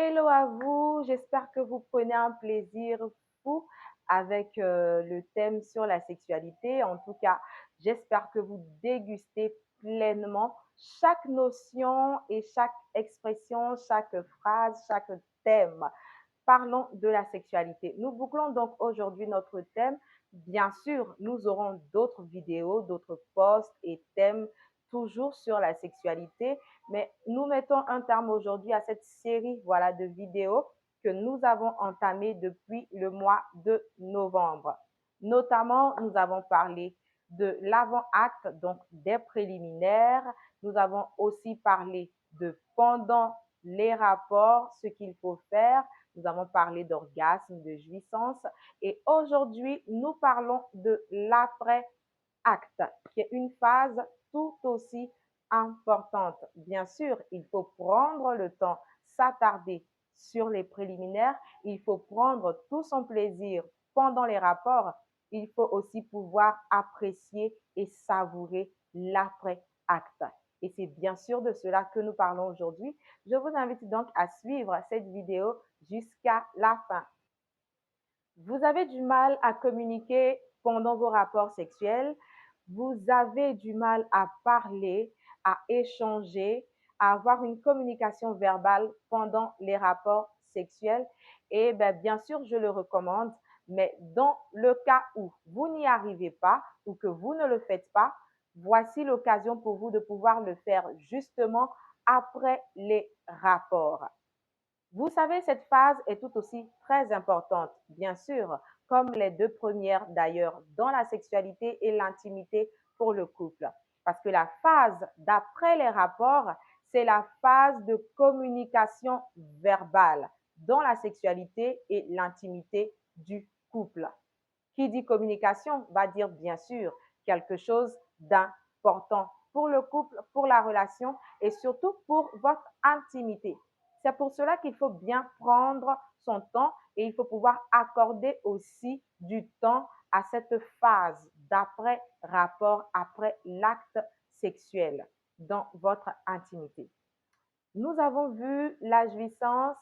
Hello à vous, j'espère que vous prenez un plaisir fou avec le thème sur la sexualité. En tout cas, j'espère que vous dégustez pleinement chaque notion et chaque expression, chaque phrase, chaque thème. Parlons de la sexualité. Nous bouclons donc aujourd'hui notre thème. Bien sûr, nous aurons d'autres vidéos, d'autres posts et thèmes toujours sur la sexualité, mais nous mettons un terme aujourd'hui à cette série voilà, de vidéos que nous avons entamée depuis le mois de novembre. Notamment, nous avons parlé de l'avant-acte, donc des préliminaires. Nous avons aussi parlé de pendant les rapports, ce qu'il faut faire. Nous avons parlé d'orgasme, de jouissance. Et aujourd'hui, nous parlons de l'après-acte, qui est une phase tout aussi importante. Bien sûr, il faut prendre le temps, s'attarder sur les préliminaires. Il faut prendre tout son plaisir pendant les rapports. Il faut aussi pouvoir apprécier et savourer l'après-acte. Et c'est bien sûr de cela que nous parlons aujourd'hui. Je vous invite donc à suivre cette vidéo jusqu'à la fin. Vous avez du mal à communiquer pendant vos rapports sexuels, vous avez du mal à parler, à échanger, à avoir une communication verbale pendant les rapports sexuels. Et bien sûr, je le recommande, mais dans le cas où vous n'y arrivez pas ou que vous ne le faites pas, voici l'occasion pour vous de pouvoir le faire justement après les rapports. Vous savez, cette phase est tout aussi très importante, bien sûr, comme les deux premières d'ailleurs, dans la sexualité et l'intimité pour le couple. Parce que la phase d'après les rapports, c'est la phase de communication verbale dans la sexualité et l'intimité du couple. Qui dit communication va dire bien sûr quelque chose d'important pour le couple, pour la relation et surtout pour votre intimité. C'est pour cela qu'il faut bien prendre son temps et il faut pouvoir accorder aussi du temps à cette phase d'après rapport, après l'acte sexuel dans votre intimité. Nous avons vu la jouissance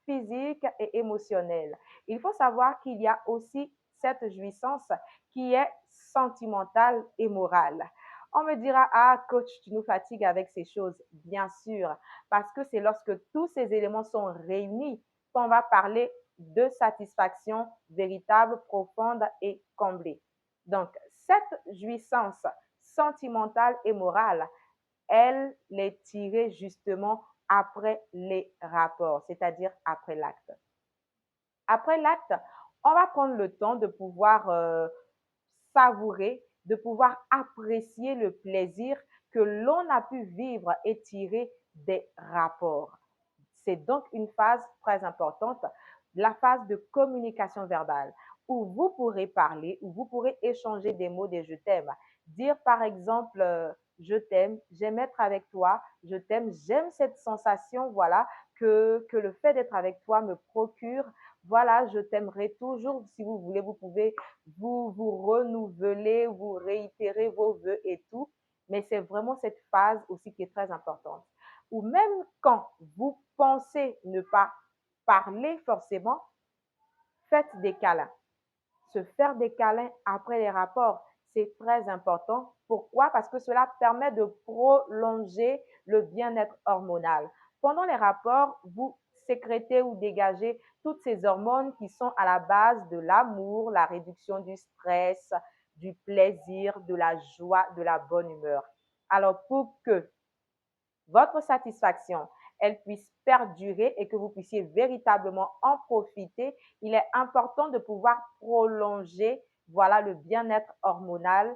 physique et émotionnelle. Il faut savoir qu'il y a aussi cette jouissance qui est sentimentale et morale. On me dira, ah coach, tu nous fatigues avec ces choses. Bien sûr, parce que c'est lorsque tous ces éléments sont réunis qu'on va parler de satisfaction véritable, profonde et comblée. Donc, cette jouissance sentimentale et morale, elle est tirée justement après les rapports, c'est-à-dire après l'acte. Après l'acte, on va prendre le temps de pouvoir savourer, de pouvoir apprécier le plaisir que l'on a pu vivre et tirer des rapports. C'est donc une phase très importante, la phase de communication verbale, où vous pourrez parler, où vous pourrez échanger des mots, des je t'aime. Dire par exemple, je t'aime, j'aime être avec toi, je t'aime, j'aime cette sensation, voilà, que le fait d'être avec toi me procure. Voilà, je t'aimerai toujours. Si vous voulez, vous pouvez vous renouveler, vous réitérer vos vœux et tout. Mais c'est vraiment cette phase aussi qui est très importante. Ou même quand vous pensez ne pas parler forcément, faites des câlins. Se faire des câlins après les rapports, c'est très important. Pourquoi? Parce que cela permet de prolonger le bien-être hormonal. Pendant les rapports, vous sécrétez ou dégagez toutes ces hormones qui sont à la base de l'amour, la réduction du stress, du plaisir, de la joie, de la bonne humeur. Alors, pour que votre satisfaction, elle puisse perdurer et que vous puissiez véritablement en profiter, il est important de pouvoir prolonger, voilà, le bien-être hormonal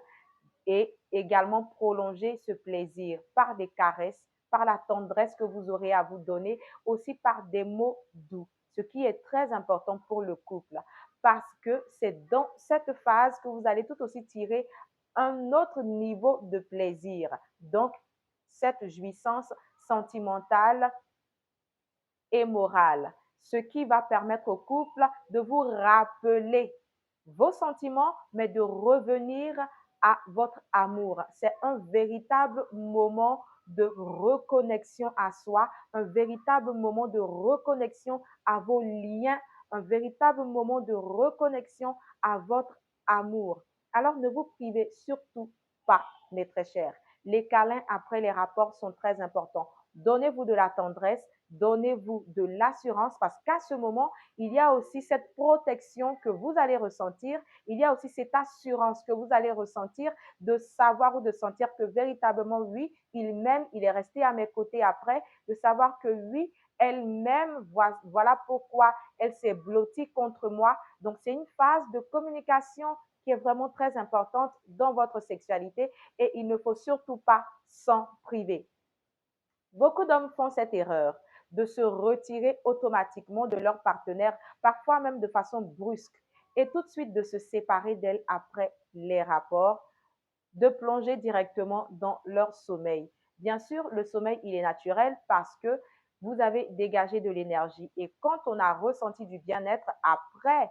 et également prolonger ce plaisir par des caresses, par la tendresse que vous aurez à vous donner, aussi par des mots doux, ce qui est très important pour le couple parce que c'est dans cette phase que vous allez tout aussi tirer un autre niveau de plaisir. Donc, cette jouissance sentimentale et morale, ce qui va permettre au couple de vous rappeler vos sentiments, mais de revenir à votre amour. C'est un véritable moment de reconnexion à soi, un véritable moment de reconnexion à vos liens, un véritable moment de reconnexion à votre amour. Alors ne vous privez surtout pas, mes très chers. Les câlins après les rapports sont très importants. Donnez-vous de la tendresse, donnez-vous de l'assurance parce qu'à ce moment, il y a aussi cette protection que vous allez ressentir, il y a aussi cette assurance que vous allez ressentir de savoir ou de sentir que véritablement, oui, il m'aime, il est resté à mes côtés après, de savoir que oui, elle m'aime, voilà pourquoi elle s'est blottie contre moi. Donc, c'est une phase de communication qui est vraiment très importante dans votre sexualité et il ne faut surtout pas s'en priver. Beaucoup d'hommes font cette erreur de se retirer automatiquement de leur partenaire, parfois même de façon brusque, et tout de suite de se séparer d'elle après les rapports, de plonger directement dans leur sommeil. Bien sûr, le sommeil, il est naturel parce que vous avez dégagé de l'énergie. Et quand on a ressenti du bien-être après,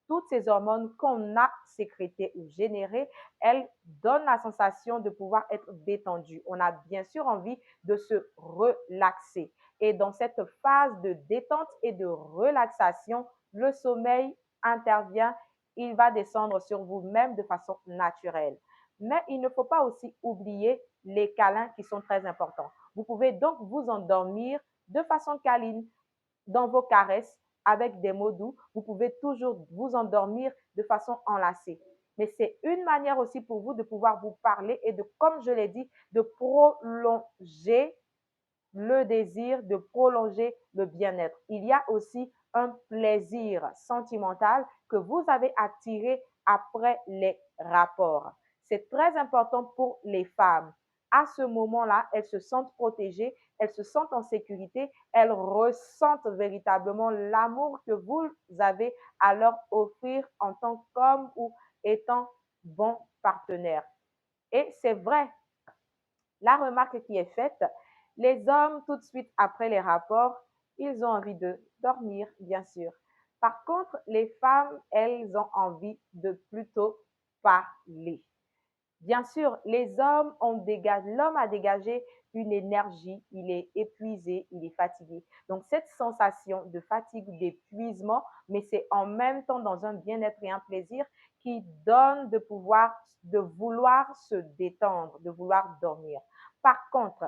toutes ces hormones qu'on a sécrétées ou générées, elles donnent la sensation de pouvoir être détendu. On a bien sûr envie de se relaxer. Et dans cette phase de détente et de relaxation, le sommeil intervient, il va descendre sur vous-même de façon naturelle. Mais il ne faut pas aussi oublier les câlins qui sont très importants. Vous pouvez donc vous endormir de façon câline dans vos caresses avec des mots doux. Vous pouvez toujours vous endormir de façon enlacée. Mais c'est une manière aussi pour vous de pouvoir vous parler et de, comme je l'ai dit, de prolonger le désir, de prolonger le bien-être. Il y a aussi un plaisir sentimental que vous avez attiré après les rapports. C'est très important pour les femmes. À ce moment-là, elles se sentent protégées, elles se sentent en sécurité, elles ressentent véritablement l'amour que vous avez à leur offrir en tant qu'homme ou étant bon partenaire. Et c'est vrai, la remarque qui est faite, les hommes, tout de suite après les rapports, ils ont envie de dormir, bien sûr. Par contre, les femmes, elles ont envie de plutôt parler. Bien sûr, les hommes ont dégagé, l'homme a dégagé une énergie, il est épuisé, il est fatigué. Donc, cette sensation de fatigue, d'épuisement, mais c'est en même temps dans un bien-être et un plaisir qui donne de pouvoir, de vouloir se détendre, de vouloir dormir. Par contre,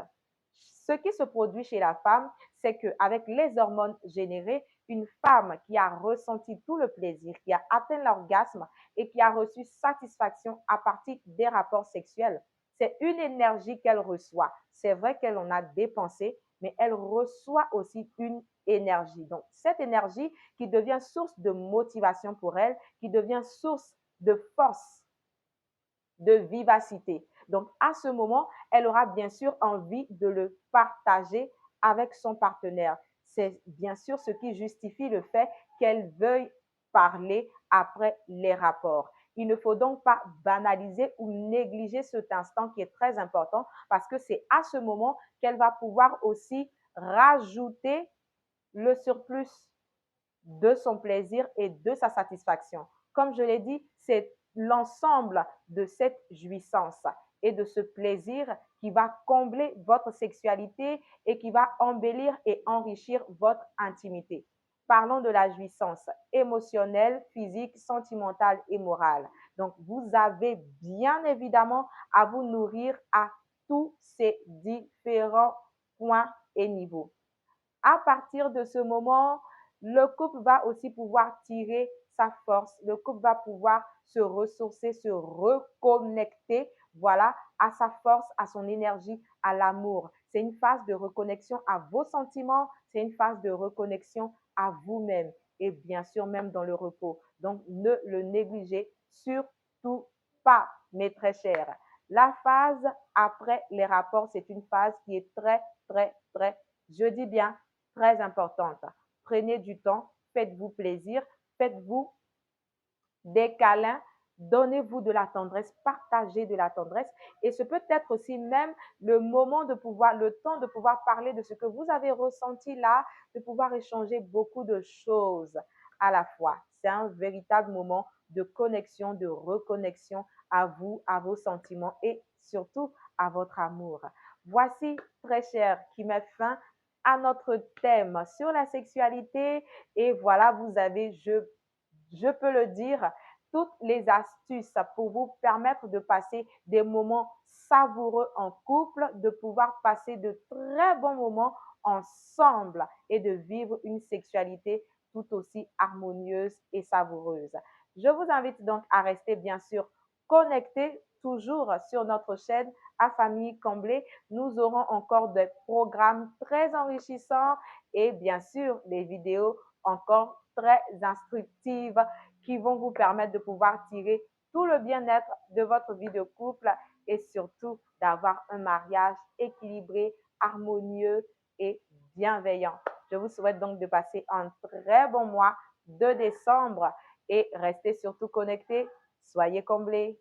ce qui se produit chez la femme, c'est qu'avec les hormones générées, une femme qui a ressenti tout le plaisir, qui a atteint l'orgasme et qui a reçu satisfaction à partir des rapports sexuels, c'est une énergie qu'elle reçoit. C'est vrai qu'elle en a dépensé, mais elle reçoit aussi une énergie. Donc, cette énergie qui devient source de motivation pour elle, qui devient source de force, de vivacité. Donc, à ce moment, elle aura bien sûr envie de le partager avec son partenaire. C'est bien sûr ce qui justifie le fait qu'elle veuille parler après les rapports. Il ne faut donc pas banaliser ou négliger cet instant qui est très important parce que c'est à ce moment qu'elle va pouvoir aussi rajouter le surplus de son plaisir et de sa satisfaction. Comme je l'ai dit, c'est l'ensemble de cette jouissance et de ce plaisir qui va combler votre sexualité et qui va embellir et enrichir votre intimité. Parlons de la jouissance émotionnelle, physique, sentimentale et morale. Donc, vous avez bien évidemment à vous nourrir à tous ces différents points et niveaux. À partir de ce moment, le couple va aussi pouvoir tirer sa force. Le couple va pouvoir se ressourcer, se reconnecter, voilà, à sa force, à son énergie, à l'amour. C'est une phase de reconnexion à vos sentiments, c'est une phase de reconnexion à vous-même et bien sûr même dans le repos. Donc, ne le négligez surtout pas, mes très chers. La phase après les rapports, c'est une phase qui est très, très, très, je dis bien, très importante. Prenez du temps, faites-vous plaisir, faites-vous des câlins, donnez-vous de la tendresse, partagez de la tendresse. Et ce peut être aussi même le moment de pouvoir, le temps de pouvoir parler de ce que vous avez ressenti là, de pouvoir échanger beaucoup de choses à la fois. C'est un véritable moment de connexion, de reconnexion à vous, à vos sentiments et surtout à votre amour. Voici, très cher, qui met fin à notre thème sur la sexualité. Et voilà, vous avez, je peux le dire, toutes les astuces pour vous permettre de passer des moments savoureux en couple, de pouvoir passer de très bons moments ensemble et de vivre une sexualité tout aussi harmonieuse et savoureuse. Je vous invite donc à rester bien sûr connectés toujours sur notre chaîne à Famille Comblée. Nous aurons encore des programmes très enrichissants et bien sûr des vidéos encore très instructives qui vont vous permettre de pouvoir tirer tout le bien-être de votre vie de couple et surtout d'avoir un mariage équilibré, harmonieux et bienveillant. Je vous souhaite donc de passer un très bon mois de décembre et restez surtout connectés. Soyez comblés.